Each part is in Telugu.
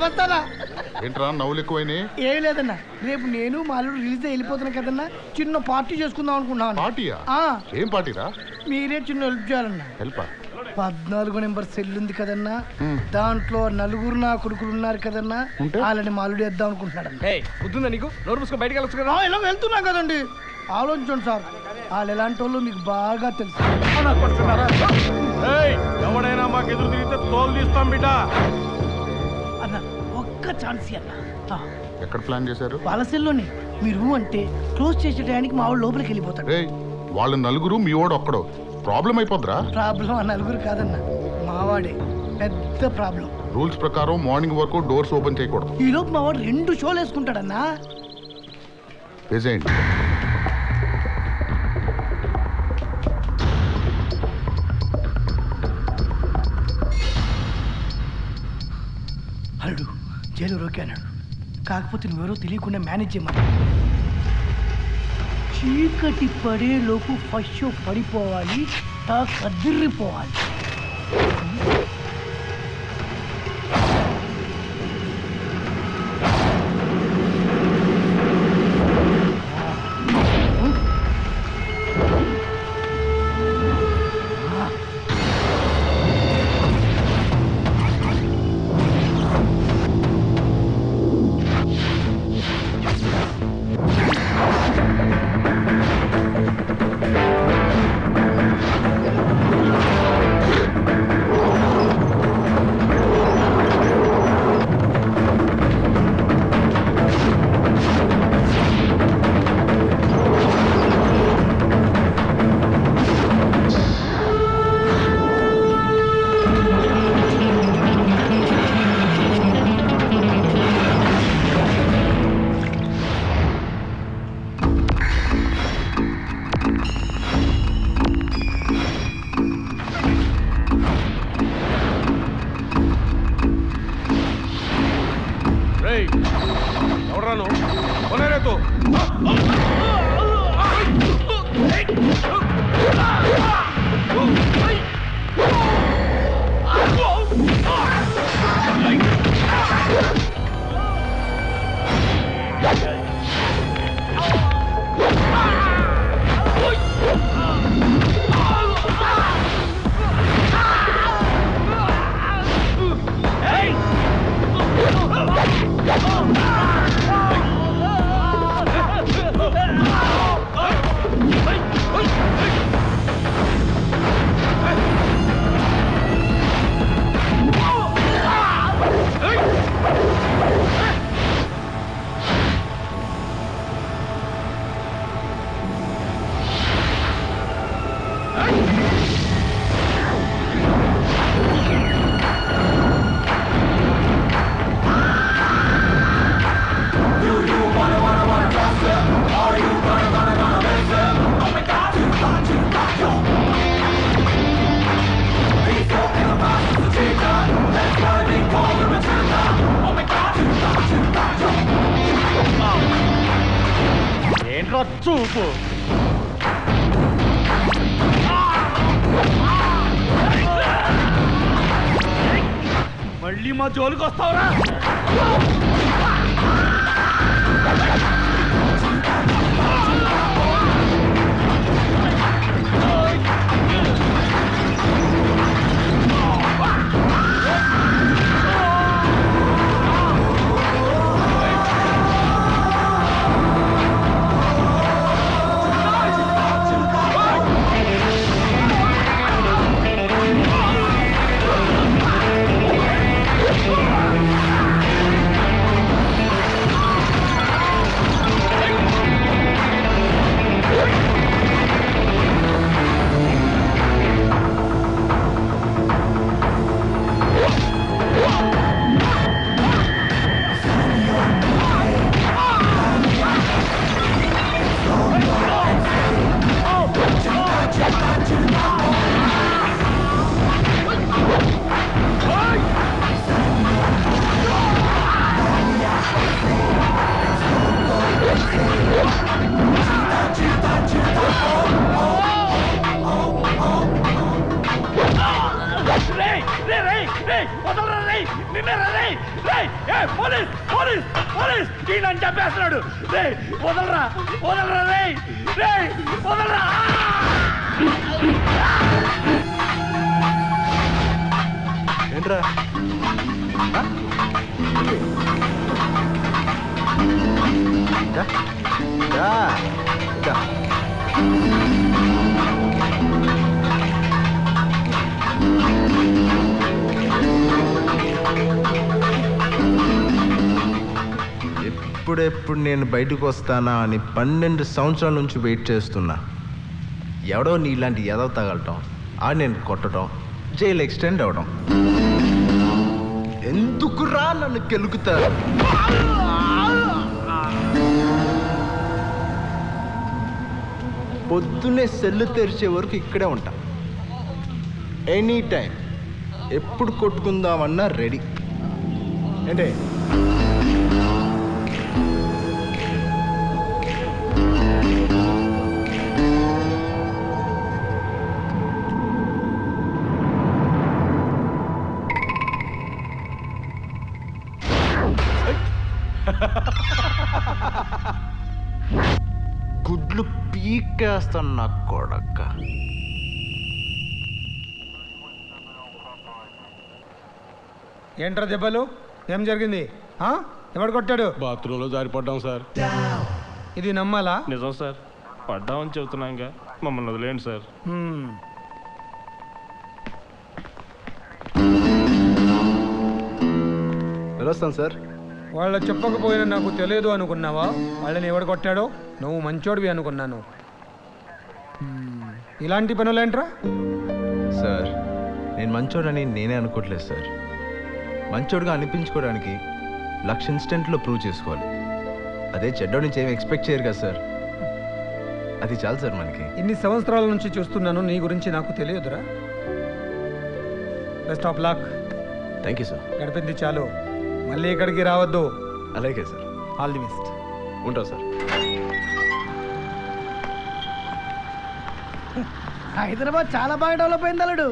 నమస్తానా. ఏంట్రా నవ్వులు ఎక్కువైనాయి? ఏం లేదన్నా, రేపు నేను మా అల్లుడు రిలీజ్ వెళ్ళిపోతున్నా కదన్నా, చిన్న పార్టీ చేసుకుందాం అనుకున్నాను. పార్టీయా? ఏం పార్టీరా? మీరే చిన్న హెల్ప్ చేయాలన్నా. హెల్పా? 14 నెంబర్ సెల్ ఉంది కదన్నా, దాంట్లో 4 నా కొడుకులు ఉన్నారు కదన్నా, వాళ్ళని మా అల్లుడు వేద్దాం అనుకుంటున్నాడు. బుద్ధుందా నీకు? నోరు మూసుకొని బయటకు వెళ్ళొచ్చు కదా. ఇలా వెళ్తున్నా కదండి, ఆలోచించండి సార్. వాళ్ళు ఎలాంటి వాళ్ళు మీకు బాగా తెలుసు. ఎవడైనా మాకు ఎదురు తిరిగితే తోలు తీస్తాం బిడ్డ. అన్న ఒక్క ఛాన్స్ అన్న. ఎక్కడ ప్లాన్ చేశారు? వాళ్ళ సెల్లోని. మీరు అంటే క్లోజ్ చేసే టయానికి మా వాడు లోపలికి వెళ్ళిపోతాడు. వాళ్ళు 4, మీ వాడు ఒక్కడో, ప్రాబ్లం అయిపోద్రా? ప్రాబ్లం ఆ 4 కాదన్న, మావాడే పెద్ద ప్రాబ్లం. రూల్స్ ప్రకారం మార్నింగ్ వరకు డోర్స్ ఓపెన్ చేయకూడదు. ఈ లోపు మా వాడు 2 షోలు వేసుకుంటాడన్నా. వేసేయండి. అల్లుడు జైలు రోకే అన్నాడు, కాకపోతే నువ్వెవరో తెలియకుండా మేనేజ్ చేయమని. చీకటి పడేలోపు ఫస్ట్ షో పడిపోవాలి, కదిరిపోవాలి. చూపు మళ్ళీ మా జోలికి వస్తావురా? పోలీస్ పోలీస్ పోలీస్ నన్ను చంపేస్తున్నాడు. రే వదలరా వదలరా రే రే వదలరా. ఏంట్రా ఎప్పుడెప్పుడు నేను బయటకు వస్తానా అని 12 సంవత్సరాల నుంచి వెయిట్ చేస్తున్నా. ఎవడో నీలాంటి ఎదవ తగలటం, నేను కొట్టడం, జైలు ఎక్స్టెండ్ అవడం. ఎందుకురా నన్ను కెలుకుతారు? పొద్దున్నే సెల్లు తెరిచే వరకు ఇక్కడే ఉంటా. ఎనీ టైం ఎప్పుడు కొట్టుకుందామన్నా రెడీ. ఏంటే గుడ్లు పీకేస్తాను నా కొడక్క. ఏంట్రా దెబ్బలు? ఏం జరిగింది? ఎవడు కొట్టాడు? బాత్రూంలో జారిపడ్డాం సార్. ఇది నమ్మాలా? నిజం సార్, పడ్డామని చెబుతున్నాగా, మమ్మల్ని వదిలేండి సార్. వెళ్ళొస్తాను సార్. వాళ్ళు చెప్పకపోయినా నాకు తెలియదు అనుకున్నావా? వాళ్ళని ఎవడు కొట్టాడో? నువ్వు మంచోడివి అనుకున్నాను. ఇలాంటి పనులేంట్రా? సార్ నేను మంచోడని నేనే అనుకోవట్లేదు సార్. మంచోడుగా అనిపించుకోవడానికి 1,00,000 ఇన్స్టెంట్లో ప్రూవ్ చేసుకోవాలి. అదే చెడ్డోడి నుంచి ఏమి ఎక్స్పెక్ట్ చేయరు కదా సార్. అది చాలు సార్ మనకి. ఇన్ని సంవత్సరాల నుంచి చూస్తున్నాను, నీ గురించి నాకు తెలియదురా. Best of luck. Thank you sir. గడిపింది చాలు, మళ్ళీ ఇక్కడికి రావద్దు. అలాగే సార్. All the best. ఉంటాం సార్. హైదరాబాద్ చాలా బాగా డెవలప్ అయింది అల్లుడు.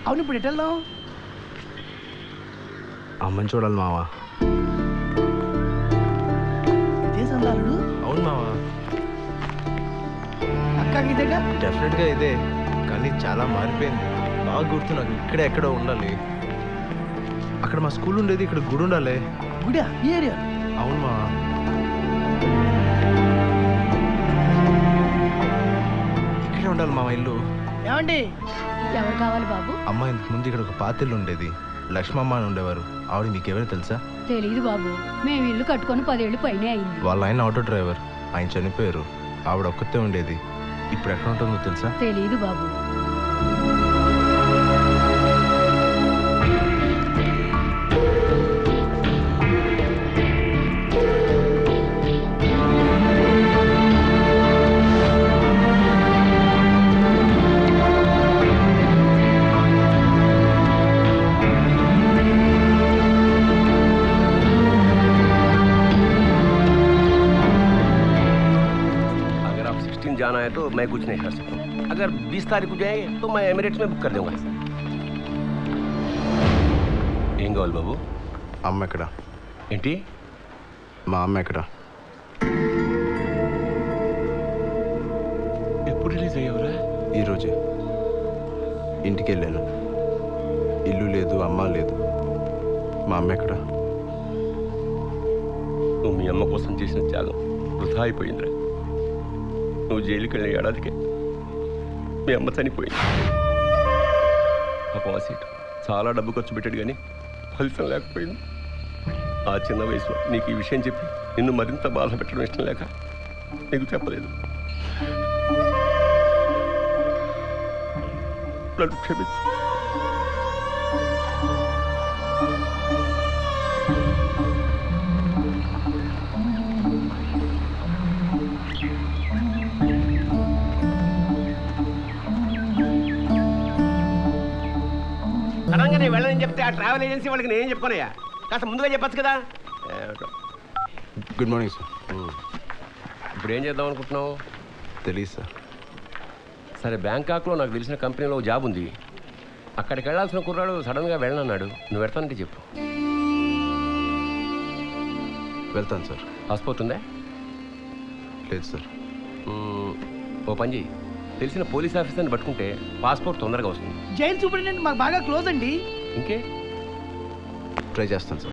అవును, ఇప్పుడు ఎటు వెళ్దాం? అమ్మని చూడాలి మావా. ఇదే సందాలుడు. అవును మావా. అక్కకి ఇదేగా? డెఫినెట్గా ఇదే, కానీ చాలా మారిపోయింది. బాగా గుర్తు నాకు. ఇక్కడే ఎక్కడో ఉండాలి. అక్కడ మా స్కూల్ ఉండేది, ఇక్కడ గుడి ఉండాలి. గుడి ఈ ఏరియా? అవును మావా. ఇక్కడే ఉండాలి మావా ఇల్లు. ఏమండి? ఎవరు కావాలి బాబు? అమ్మ ఇంతకు ముందు ఇక్కడ ఒక పాతిల్లు ఉండేది, లక్ష్మమ్మ అని ఉండేవారు. ఆవిడ మీకెవరు తెలుసా? తెలీదు బాబు, మేము ఇల్లు కట్టుకొని 10 ఏళ్ళు పైనే అయింది. వాళ్ళ ఆయన ఆటో డ్రైవర్, ఆయన చనిపోయారు. ఆవిడ ఒక్కతే ఉండేది. ఇప్పుడు ఎక్కడ ఉంటుందో తెలుసా? తెలీదు బాబు. जाना है तो मैं कुछ नहीं कर सकता. अगर 20 तारीख को जाएंगे तो मैं एमिरेट्स में बुक कर दूंगा. ఏం కావాలి బాబు? అమ్మ ఎక్కడ? ఏంటి? మా అమ్మ ఎక్కడ? ఎప్పుడు రిలీజ్ అయ్యావురా? ఈరోజే ఇంటికి వెళ్ళాను. ఇల్లు లేదు, అమ్మ లేదు. మా అమ్మ ఎక్కడ? నువ్వు మీ అమ్మ కోసం చేసిన త్యాగం వృధా అయిపోయిందిరా. నువ్వు జైలుకి వెళ్ళిన ఏడాదికే మీ అమ్మ చనిపోయింది. పాపం ఆ సీటు చాలా డబ్బు ఖర్చు పెట్టాడు, కానీ ఫలితం లేకపోయింది. ఆ చిన్న వయసులో నీకు ఈ విషయం చెప్పి నిన్ను మరింత బాధ పెట్టడం ఇష్టం లేక నీకు చెప్పలేదు. నన్ను క్షమించు. సడన్గా నేను వెళ్ళని చెప్తే ఆ ట్రావెల్ ఏజెన్సీ వాళ్ళకి నేనేం చెప్పుకోనయ్యా? కాస్త ముందుగా చెప్పచ్చు కదా. Good morning sir. ఇప్పుడు ఏం చేద్దాం అనుకుంటున్నావు? తెలీదు సార్. సరే, బ్యాంకాక్లో నాకు తెలిసిన కంపెనీలో జాబ్ ఉంది. అక్కడికి వెళ్ళాల్సిన కుర్రాడు సడన్గా వెళ్ళనన్నాడు. నువ్వు వెళ్తానంటే చెప్పు. వెళ్తాను సార్. పాస్పోర్ట్ ఉందా? లేదు సార్. ఓ పని చెయ్యి, తెలిసిన పోలీస్ ఆఫీసర్ని పట్టుకుంటే పాస్పోర్ట్ తొందరగా వస్తుంది. జైలు సూపరింటెండెంట్ మాకు బాగా క్లోజ్ అండి. ఇంకే ట్రై చేస్తాను సార్.